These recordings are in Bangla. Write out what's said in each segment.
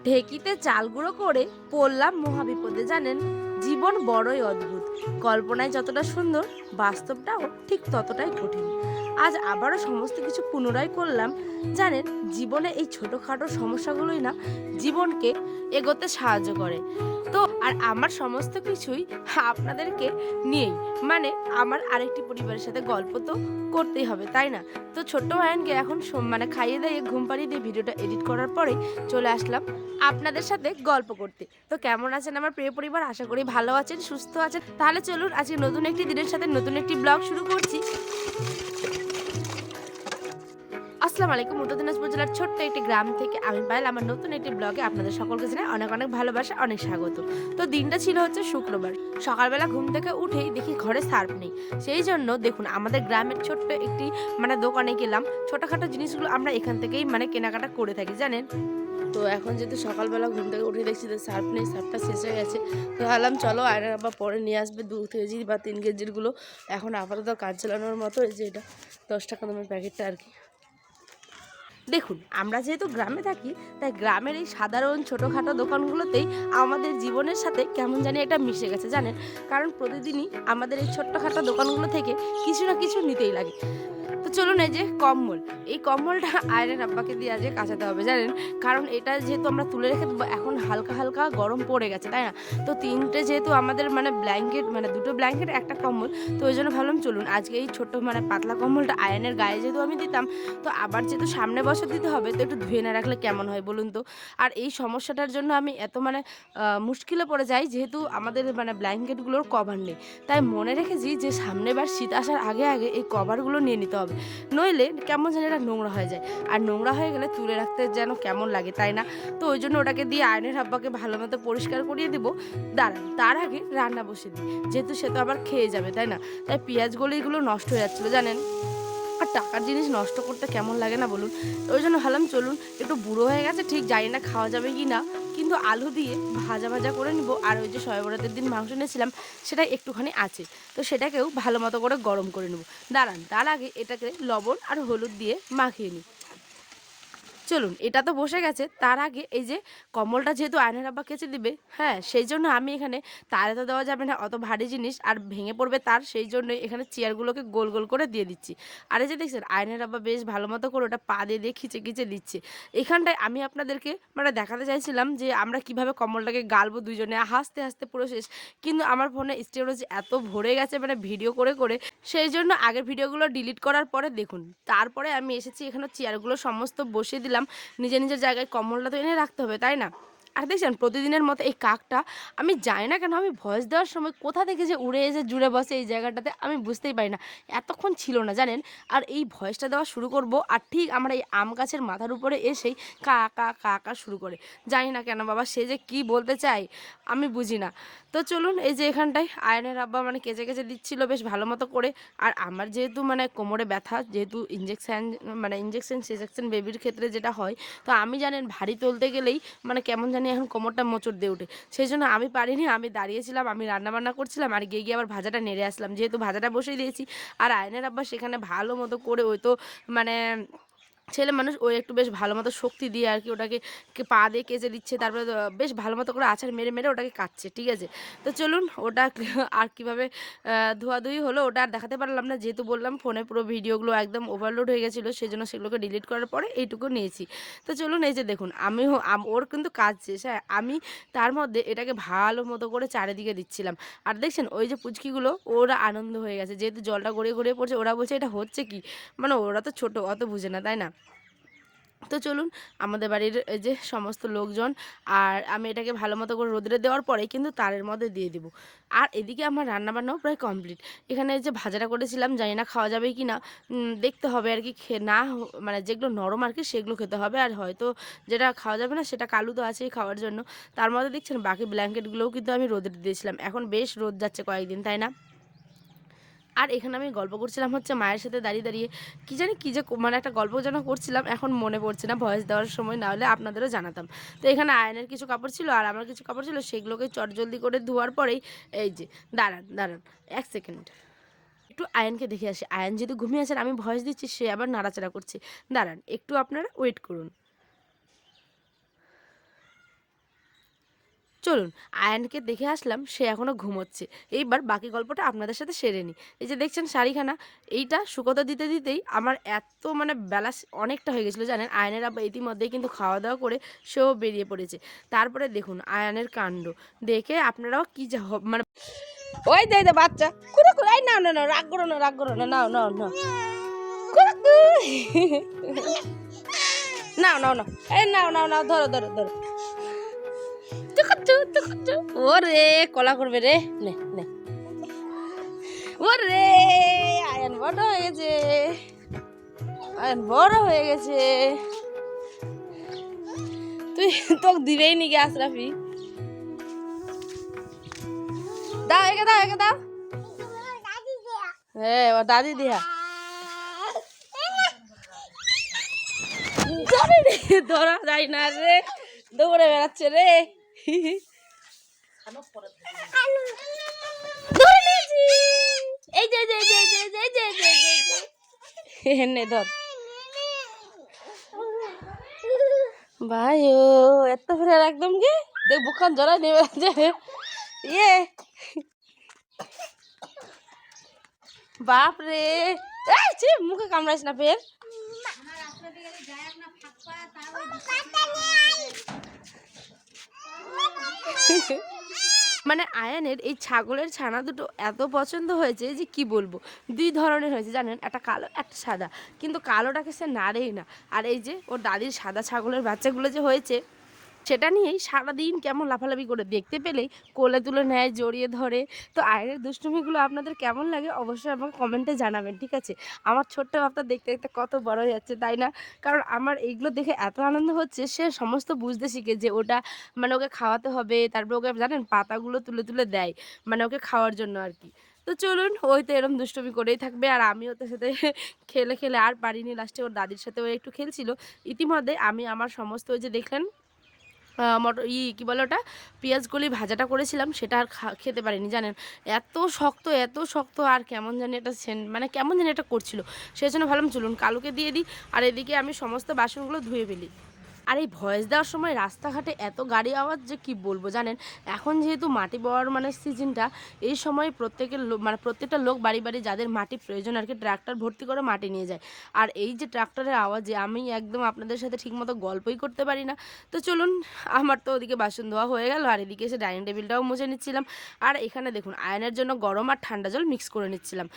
ঢেঁকিতে চাল গুঁড়ো করে পড়লাম মহাবিপদে। জানেন, জীবন বড়ই অদ্ভুত। কল্পনায় যতটা সুন্দর, বাস্তবটাও ঠিক ততটাই কঠিন। আজ আবারও সমস্ত কিছু পুনরায় করলাম। জানেন, জীবনে এই ছোটোখাটো সমস্যাগুলোই না জীবনকে এগোতে সাহায্য করে। তো আর আমার সমস্ত কিছুই আপনাদেরকে নিয়েই, মানে আমার আরেকটি পরিবারের সাথে গল্প তো করতেই হবে, তাই না? তো ছোট্ট ভাইয়ানকে এখন মানে খাইয়ে দাইয়ে ঘুম পাড়িয়ে দিয়ে ভিডিওটা এডিট করার পরেই চলে আসলাম আপনাদের সাথে গল্প করতে। তো কেমন আছেন আমার প্রিয় পরিবার? আশা করি ভালো আছেন, সুস্থ আছেন। তাহলে চলুন আজকে নতুন একটি দিনের সাথে নতুন একটি ব্লগ শুরু করছি। আসসালামু আলাইকুম। উত্তর দিনাজপুর জেলার ছোট্ট একটি গ্রাম থেকে আমি পায়েল আমার নতুন একটি ব্লগে আপনাদের সকলকে জানাই অনেক অনেক ভালোবাসা, অনেক স্বাগত। তো দিনটা ছিল হচ্ছে শুক্রবার। সকালবেলা ঘুম থেকে উঠেই দেখি ঘরে সার্ফ নেই। সেই জন্য দেখুন আমাদের গ্রামের ছোট্ট একটি দোকানে গেলাম। ছোটখাটো জিনিসগুলো আমরা এখান থেকেই কেনাকাটা করে থাকি, জানেন। তো এখন যেহেতু সকালবেলা ঘুম থেকে উঠে দেখছি যে সার্ফ নেই, সার্ফটা শেষ হয়ে গেছে। তো ভাবলাম চলো আয়নার আবার পরে নিয়ে আসবে 2 কেজি বা 3 কেজিরগুলো। এখন আপাতত কাজ চালানোর মতো এই যে এটা 10 টাকা দামের প্যাকেটটা আর কি। দেখুন, আমরা যেহেতু গ্রামে থাকি, তাই গ্রামের এই সাধারণ ছোটোখাটো দোকানগুলোতেই আমাদের জীবনের সাথে কেমন জানি একটা মিশে গেছে, জানেন। কারণ প্রতিদিনই আমাদের এই ছোট্টখাটো দোকানগুলো থেকে কিছু না কিছু নিতেই লাগে। তো চলুন, এই যে কম্বল, এই কম্বলটা আয়নের আব্বাকে দিয়ে আজকে কাচাতে হবে, জানেন। কারণ এটা যেহেতু আমরা তুলে রেখে দেবো, এখন হালকা হালকা গরম পড়ে গেছে, তাই না? তো তিনটে যেহেতু আমাদের ব্ল্যাঙ্কেট, 2টো ব্ল্যাঙ্কেট একটা কম্বল, তো ওই জন্য ভাবলাম চলুন আজকে এই ছোট্ট পাতলা কম্বলটা আয়নের গায়ে যেহেতু আমি দিতাম, তো আবার যেহেতু সামনে বছর দিতে হবে, তো একটু ধুয়ে না রাখলে কেমন হয় বলুন তো। আর এই সমস্যাটার জন্য আমি এত মুশকিলে পড়ে যাই, যেহেতু আমাদের ব্ল্যাঙ্কেটগুলোর কভার নেই। তাই মনে রেখেছি যে সামনেবার শীত আসার আগে আগে এই কভারগুলো নিয়ে নিতে হবে, নইলে কেমন যেন এটা নোংরা হয়ে যায়। আর নোংরা হয়ে গেলে তুলে রাখতে যেন কেমন লাগে, তাই না? তো ওই জন্য ওটাকে দিয়ে আয়নের আব্বাকে ভালো মতো পরিষ্কার করিয়ে দিব। দাঁড়ান, তার আগে রান্না বসিয়ে দিই, যেহেতু সে তো আবার খেয়ে যাবে, তাই না? তাই পেঁয়াজগুলো এগুলো নষ্ট হয়ে যাচ্ছিলো, জানেন। আর টাকার জিনিস নষ্ট করতে কেমন লাগে না বলুন। ওই জন্য ভাবলাম চলুন, একটু বুড়ো হয়ে গেছে ঠিক, জানি না খাওয়া যাবে কি না, কিন্তু আলু দিয়ে ভাজা ভাজা করে নিব। আর ওই যে শবে বরাতের দিন মাংস নিয়েছিলাম, সেটা একটুখানি আছে, তো সেটাকেও ভালো মতো করে গরম করে নেব। দাঁড়ান, তার আগে এটাকে লবণ আর হলুদ দিয়ে মাখিয়ে নিই। চলুন, এটা তো বসে গেছে। তার আগে এই যে কম্বলটা যেহেতু আয়নার আব্বা কেচে দিবে, হ্যাঁ, সেই জন্য আমি এখানে তারে তো দেওয়া যাবে না, অত ভারী জিনিস আর ভেঙে পড়বে তার, সেই জন্যই এখানে চেয়ারগুলোকে গোল গোল করে দিয়ে দিচ্ছি। আর এই যে দেখছেন আয়নার আব্বা বেশ ভালো মতো করে ওটা পা দিয়ে দিয়ে খিচে খিচে দিচ্ছে। এখানটায় আমি আপনাদেরকে দেখাতে চাইছিলাম যে আমরা কিভাবে কম্বলটাকে গালবো দুইজনে, হাসতে হাসতে পুরো শেষ। কিন্তু আমার ফোনে স্টোরেজ এত ভরে গেছে ভিডিও করে করে, সেই জন্য আগের ভিডিওগুলো ডিলিট করার পরে দেখুন, তারপরে আমি এসেছি এখানে চেয়ারগুলো সমস্ত বসিয়ে দিলাম নিজের নিজের জায়গায়। কম্বলটা তো এনে রাখতে হবে, তাই না? আর দেখছেন প্রতিদিনের মতো এই কাকটা, আমি জানি না কেন আমি ভয়েস দেওয়ার সময় কোথা থেকে যে উড়ে এসে জুড়ে বসে এই জায়গাটাতে, আমি বুঝতেই পারি না। এতক্ষণ ছিল না, জানেন। আর এই ভয়েসটা দেওয়া শুরু করব, আর ঠিক আমরা এই আম গাছের মাথার উপরে এসেই কা কা কা কা শুরু করে। জানি না কেন বাবা, সে যে কি বলতে চায় আমি বুঝি না। তো চলুন, এই যে এখানটায় আয়নের আব্বা কেচে কেচে দিচ্ছিল বেশ ভালো মতো করে। আর আমার যেহেতু কোমরে ব্যথা, যেহেতু ইঞ্জেকশন সিজেকশন বেবির ক্ষেত্রে যেটা হয়, তো আমি জানেন ভারী তুলতে গেলেই কেমন জানি এখন কোমরটা মোচড় দিয়ে ওঠে। সেই জন্য আমি পারিনি, আমি দাঁড়িয়েছিলাম, আমি রান্নাবান্না করছিলাম, আর গিয়ে গিয়ে আবার ভাজাটা নেড়ে আসলাম, যেহেতু ভাজাটা বসিয়ে দিয়েছি। আর আয়নের আব্বা সেখানে ভালো মতো করে, ওই তো মানে ছেলে মানুষ, ওই একটু বেশ ভালো মতো শক্তি দিয়ে আর কি ওটাকে পা দিয়ে কেচে দিচ্ছে, তারপরে বেশ ভালো মতো করে আছাড় মেরে মেরে ওটাকে কাটছে, ঠিক আছে। তো চলুন ওটা আর কীভাবে ধোয়াধুয়ি হলো ওটা আর দেখাতে পারলাম না, যেহেতু বললাম ফোনে পুরো ভিডিওগুলো একদম ওভারলোড হয়ে গেছিলো, সেই জন্য সেগুলোকে ডিলিট করার পরে এইটুকু নিয়েছি। তো চলুন, এই যে দেখুন ওর কিন্তু কাজ শেষ, হ্যাঁ, আমি তার মধ্যে এটাকে ভালো মতো করে চারিদিকে দিচ্ছিলাম। আর দেখছেন ওই যে পুচকিগুলো, ওরা আনন্দ হয়ে গেছে, যেহেতু জলটা গড়িয়ে গড়িয়ে পড়ছে, ওরা বলছে এটা হচ্ছে কি, ওরা তো ছোটো, অত বুঝে না, তাই না? তো চলুন, আমাদের বাড়ির এই যে সমস্ত লোকজন, আর আমি এটাকে ভালো মতো করে রোদে দেওয়ার পরে কিন্তু তারের মধ্যে দিয়ে দিব। আর এদিকে আমার রান্নাবান্নাও প্রায় কমপ্লিট। এখানে যে ভাজাটা করেছিলাম, জানি না খাওয়া যাবে কি না, দেখতে হবে আর কি। না যেগুলো নরম আর কি সেগুলো খেতে হবে, আর হয়তো যেটা খাওয়া যাবে না সেটা কালু তো আছেই খাওয়ার জন্য। তার মধ্যে দেখছেন বাকি ব্ল্যাঙ্কেটগুলোও কিন্তু আমি রোদে দিয়েছিলাম, এখন বেশ রোদ যাচ্ছে কয়েকদিন, তাই না? আর এখানে আমি গল্প করছিলাম হচ্ছে মায়ের সাথে দাঁড়িয়ে দাঁড়িয়ে, কি জানি কি যে একটা গল্প যেন করছিলাম, এখন মনে পড়ছে না, ভয়েস দেওয়ার সময় না হলে আপনাদেরও জানাতাম। তো এখানে আয়নের কিছু কাপড় ছিল আর আমার কিছু কাপড় ছিল, সেগুলোকে চটজলদি করে ধোয়ার পরেই এই যে, দাঁড়ান দাঁড়ান 1 সেকেন্ড, একটু আয়নকে দেখে আসি। আয়ন যেহেতু ঘুমিয়ে আছেন, আমি ভয়েস দিচ্ছি, সে আবার নাড়াচাড়া করছে। দাঁড়ান একটু, আপনারা ওয়েট করুন। চলুন আয়ানকে দেখে আসলাম, সে এখনও ঘুমোচ্ছে। এইবার বাকি গল্পটা আপনাদের সাথে সেরে নিই। এই যে দেখছেন শাড়িখানা, এইটা শুকোতে দিতে দিতেই আমার এত মানে বেলা অনেকটা হয়ে গেছিলো জানেন। আয়নের আব্বা ইতিমধ্যেই কিন্তু খাওয়া দাওয়া করে সেও বেরিয়ে পড়েছে। তারপরে দেখুন আয়ানের কাণ্ড দেখে আপনারাও কি মানে ওই দে দে বাচ্চা কুড়ো কুড়ো, এই নাও না নাও, রাগ করো না রাগ করো না, নাও নাও নাও নাও নাও নাও, এই নাও নাও নাও, ধরো ধরো ধরো। ওরে কলা করবে রে, নে নে। ওরে আয়ান বড় হয়ে গেছে, আয়ান বড় হয়ে গেছে। তুই তোকে দিবেই নি গে আশরাফি। দাও একে দাও একে দাও। হ্যাঁ ও দাদি দিয়া ধরা যায় না রে, দৌড়ে বেড়াচ্ছে রে। এই যে নে ধর ভাই, ও এত ফেরার একদম গে দেখ বুখান জড়া নেবে যে ইয়ে বাপ রে। মুখে কামড়াইস না ফের। মানে আয়ানের এই ছাগলের ছানা দুটো এত পছন্দ হয়েছে যে কি বলবো। দুই ধরনের হয়েছে জানেন, একটা কালো একটা সাদা, কিন্তু কালোটাকে সে নাড়েই না। আর এই যে ওর দাদির সাদা ছাগলের বাচ্চাগুলো যে হয়েছে সেটা নিয়েই সারাদিন কেমন লাফালাফি করে, দেখতে পেলেই কোলে তুলে নেয়, জড়িয়ে ধরে। তো আয়নের দুষ্টুমিগুলো আপনাদের কেমন লাগে অবশ্যই আমাকে কমেন্টে জানাবেন, ঠিক আছে। আমার ছোট্ট বাচ্চা দেখতে দেখতে কত বড় হয়ে যাচ্ছে তাই না। কারণ আমার এইগুলো দেখে এত আনন্দ হচ্ছে, সে সমস্ত বুঝতে শিখে যে ওটা মানে ওকে খাওয়াতে হবে। তারপর ওকে জানেন পাতাগুলো তুলে তুলে দেয় মানে ওকে খাওয়ার জন্য আর কি। তো চলুন, ওই তো এরকম দুষ্টুমি করেই থাকবে আর আমি ওদের সাথে খেলে খেলে আর পারিনি। লাস্টে ওর দাদির সাথে ও একটু খেলছিল। ইতিমধ্যে আমি আমার সমস্ত ওই যে দেখলেন মটর কী বলে ওটা, পেঁয়াজগুলি ভাজাটা করেছিলাম, সেটা আর খেতে পারিনি জানেন। এত শক্ত আর কেমন জানি এটা মানে কেমন জানি এটা করছিল। সেই জন্য ভাবলাম চলুন কালুকে দিয়ে দিই, আর এদিকে আমি সমস্ত বাসনগুলো ধুয়ে ফেলি। আর এই ভয়েস দেওয়ার সময় রাস্তাঘাটে এত গাড়ি আওয়াজ যে কি বলবো জানেন। এখন যেহেতু মাটি বওয়ার মানে সিজনটা, এই সময় মানে প্রত্যেকটা লোক বাড়ি বাড়ি যাদের মাটি প্রয়োজন আর কি ট্রাক্টর ভর্তি করে মাটি নিয়ে যায়। আর এই যে ট্রাক্টরের আওয়াজে আমি একদম আপনাদের সাথে ঠিকমতো গল্পই করতে পারি না। তো চলুন, আমার তো ওদিকে বাসন ধোয়া হয়ে গেল, আর এদিকে এসে ডাইনিং টেবিলটাও মুছে নিচ্ছিলাম। আর এখানে দেখুন আয়নের জন্য গরম আর ঠান্ডা জল মিক্স করে নিচ্ছিলাম।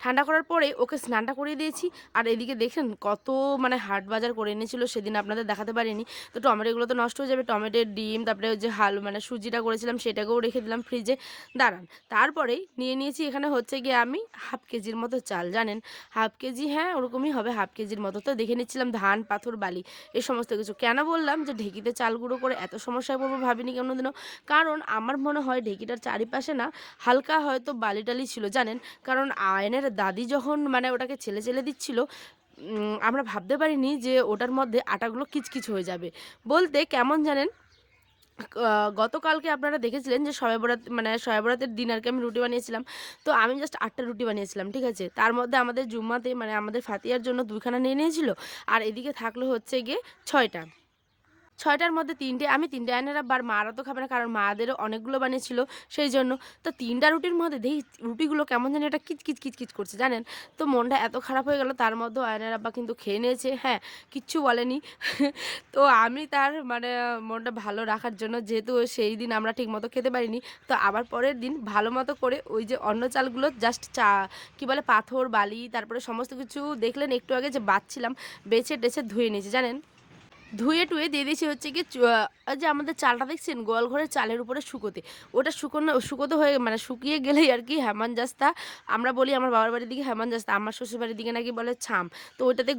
ঠান্ডা করার পরে ওকে স্নানটা করিয়ে দিয়েছি। আর এদিকে দেখেন কত মানে হাট বাজার করে এনেছিল, সেদিন আপনাদের দেখাতে পারিনি। তো টমেটোগুলো তো নষ্ট হয়ে যাবে, টমেটোর ডিম, তারপরে ওই যে মানে সুজিটা করেছিলাম সেটাকেও রেখে দিলাম ফ্রিজে। দাঁড়ান, তারপরেই নিয়ে নিয়েছি এখানে হচ্ছে গিয়ে আমি হাফ কেজির মতো চাল, জানেন হাফ কেজি, হ্যাঁ ওরকমই হবে হাফ কেজির মতো। তো দেখে নিচ্ছিলাম ধান পাথর বালি এই সমস্ত কিছু। কেন বললাম যে ঢেঁকিতে চাল গুঁড়ো করে এত সমস্যায় পড়বো ভাবিনি কোনোদিনও। কারণ আমার মনে হয় ঢেঁকিটার চারিপাশে না হালকা হয়তো বালি টালি ছিল জানেন। কারণ আয়নের দাদি যখন মানে ওটাকে ছেলে ছেলে দিচ্ছিল, আমরা ভাবতে পারিনি যে ওটার মধ্যে আটাগুলো কিচকিচ হয়ে যাবে। বলতে কেমন জানেন, গতকালকে আপনারা দেখেছিলেন যে শবে বরাত মানে শবে বরাতের দিন আর কি আমি রুটি বানিয়েছিলাম। তো আমি জাস্ট 8টা রুটি বানিয়েছিলাম, ঠিক আছে। তার মধ্যে আমাদের জুম্মাতে মানে আমাদের ফাতিয়ার জন্য 2খানা নিয়ে নিয়েছিল। আর এদিকে থাকলো হচ্ছে গিয়ে 6টা। 6টার মধ্যে 3টে আমি, 3টে আয়নের আবার মারা তো খাবে না, কারণ মাদেরও অনেকগুলো বানিয়েছিল সেই জন্য। তো 3টা রুটির মধ্যে দেখি রুটিগুলো কেমন জানি একটা কিচকিচ কিচকিচ করছে জানেন। তো মনটা এত খারাপ হয়ে গেল, তার মধ্যেও আয়নের আব্বা কিন্তু খেয়ে নিয়েছে, হ্যাঁ কিচ্ছু বলেনি। তো আমি তার মানে মনটা ভালো রাখার জন্য, যেহেতু সেই দিন আমরা ঠিক মতো খেতে পারিনি, তো আবার পরের দিন ভালো মতো করে ওই যে অন্য চালগুলো জাস্ট কী বলে পাথর বালি তারপরে সমস্ত কিছু দেখলেন একটু আগে যে বাছছিলাম, বেছে টেছে ধুয়ে নিয়েছি জানেন। ধুয়ে টুয়ে দিয়ে দিয়েছি হচ্ছে কি যে আমাদের চালটা দেখছেন গোয়াল ঘরের চালের উপরে শুকোতে, ওটা শুকোতে হয়ে মানে শুকিয়ে গেলেই আর কি হেমানজাস্তা, আমরা বলি আমার বাবার বাড়ির দিকে হেমানজাস্তা, আমার শ্বশুর বাড়ির দিকে নাকি বলে ছাম। তো ওইটাতে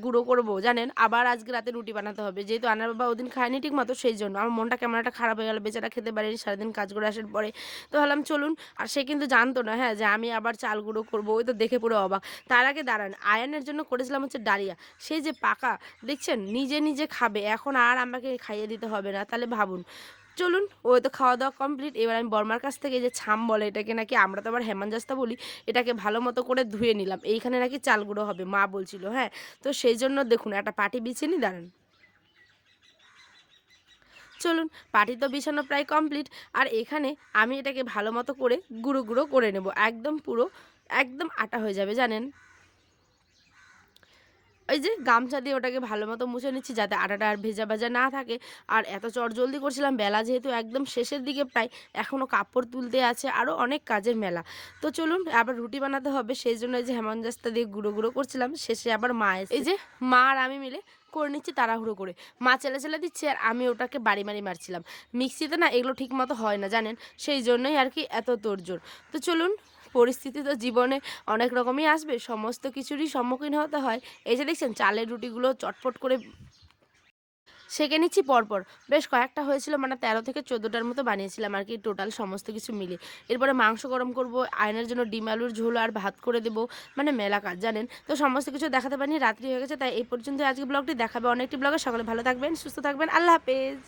গুঁড়ো করবো জানেন। আবার আজকে রাতে রুটি বানাতে হবে, যেহেতু আনার বাবা ওদিন খায়নি ঠিক মতো, সেই জন্য আমার মনটা কেমন একটা খারাপ হয়ে গেল, বেচারা খেতে পারেনি সারাদিন কাজ করে আসার পরে। তো ভাবলাম চলুন, আর সে কিন্তু জানতো না হ্যাঁ যে আমি আবার চাল গুঁড়ো করবো, ওই তো দেখে পুরো অবাক। তার আগে দাঁড়ান, আয়ানের জন্য করেছিলাম হচ্ছে ডালিয়া, সেই যে পাকা দেখছেন নিজে নিজে খাবে, এখন আর আমাকে খাইয়ে দিতে হবে না, তাহলে ভাবুন। চলুন, ওই তো খাওয়া দাওয়া কমপ্লিট। এবার আমি বর্মার কাছ থেকে যে ছাম বলে এটাকে নাকি, আমরা তো আবার হেমানজাস্তা বলি, এটাকে ভালো মতো করে ধুয়ে নিলাম। এইখানে নাকি চাল গুঁড়ো হবে মা বলছিল, হ্যাঁ। তো সেই জন্য দেখুন একটা পাটি বিছিয়ে নি, দাঁড়ান চলুন, পাটি তো বিছানো প্রায় কমপ্লিট। আর এখানে আমি এটাকে ভালো মতো করে গুঁড়ো গুঁড়ো করে নেব, একদম পুরো একদম আটা হয়ে যাবে জানেন। ওই যে গামছা দিয়ে ওটাকে ভালো মতো মুছে নিচ্ছি যাতে আটাটা আর ভেজা ভাজা না থাকে। আর এত চটজলদি করছিলাম, বেলা যেহেতু একদম শেষের দিকে প্রায়, এখনও কাপড় তুলতে আছে, আরও অনেক কাজের মেলা। তো চলুন, আবার রুটি বানাতে হবে, সেই জন্য এই যে হেমনজাস্তা দিয়ে গুঁড়ো গুঁড়ো করছিলাম। শেষে আবার মা এসে এই যে মা আর আমি মিলে করে নিচ্ছি তাড়াহুড়ো করে। মা চেলে চেলে দিচ্ছে আর আমি ওটাকে বাড়ি মারি মারছিলাম। মিক্সিতে না এগুলো ঠিক মতো হয় না জানেন, সেই জন্যই আর কি এত তোড়জোড়। তো চলুন, পরিস্থিতি তো জীবনে অনেক রকমই আসবে, সমস্ত কিছুরই সম্মুখীন হতে হয়। এই যে দেখছেন চালের রুটিগুলো চটপট করে সেঁকে নিচ্ছি পরপর। বেশ কয়েকটা হয়েছিল, মানে 13 থেকে 14টার মতো বানিয়েছিলাম আর কি, টোটাল সমস্ত কিছু মিলে। এরপরে মাংস গরম করব, আয়নের জন্য ডিম আলুর ঝোল আর ভাত করে দেবো, মানে মেলা কাজ জানেন। তো সমস্ত কিছু দেখাতে পারিনি, রাত্রি হয়ে গেছে, তাই এই পর্যন্ত আজকে ব্লগটি। দেখাবে অনেকটি ব্লগে। সকলে ভালো থাকবেন, সুস্থ থাকবেন, আল্লাহ হাফেজ।